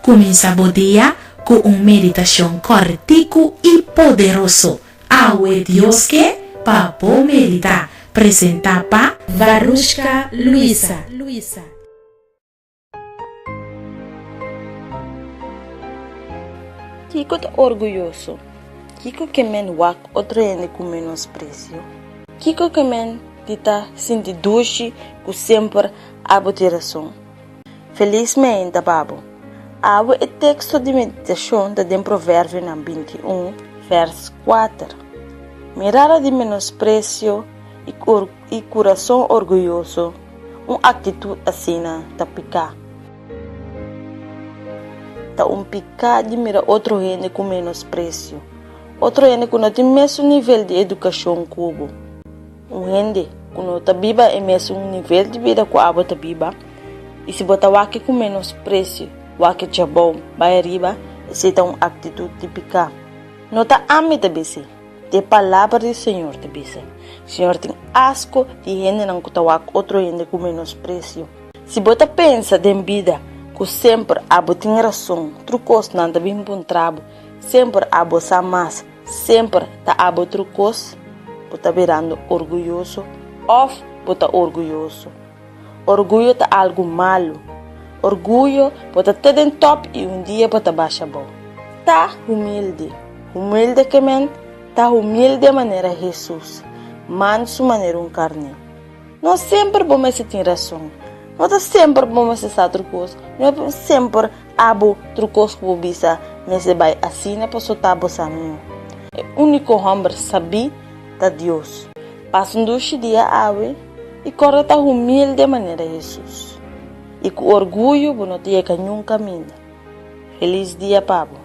Comenzamos día con una meditación cortico y poderoso. Awe Dios que papo medita. Presenta pa Varushka Luisa. Kiko tá orgulhoso. Kiko que men wak outro ene com menosprecio. Kiko que men dita sinti dushi com sempre abo de razão. Felizmente, babo. Abo é texto de meditação da dem provérbio na 21, vers 4. Mirada de menosprecio e coração orgulhoso, uma atitude assim tá picar. Tá picar de mirar outro gente com menosprecio. Outro gente que não tem mesmo nível de educação cubo. Gente que não tá viva é mesmo nível de vida que a abo tá viva. E se botar waki com menosprecio, waki chabom, vai arriba, essa é uma atitude de picar. Não tá ame também se. De palavra do Senhor também se. O Senhor tem asco de gente não que tá waki outro gente com menosprecio. Se botar pensa de vida, que sempre abo tem razão, trucos não tá bem encontrado, sempre abo sa mais, sempre tá abo trucos, bota virando orgulhoso, of bota orgulhoso. Orgulho tá algo malo. Orgulho bota tudo em top e dia bota baixa bom. Tá humilde. Humilde que men, tá humilde de maneira Jesus. Manso maneira carne. Não sempre vamos se ter razão. Não tá sempre vamos se estar trucos. Não sempre abo trucos que bisa, mas se vai assim na pessoa tá bosando. O único homem sabe da Deus. Passa dia ave e corre tá humilde de maneira Jesus. E com orgulho, não tinha nenhum caminho. Feliz dia, Pablo.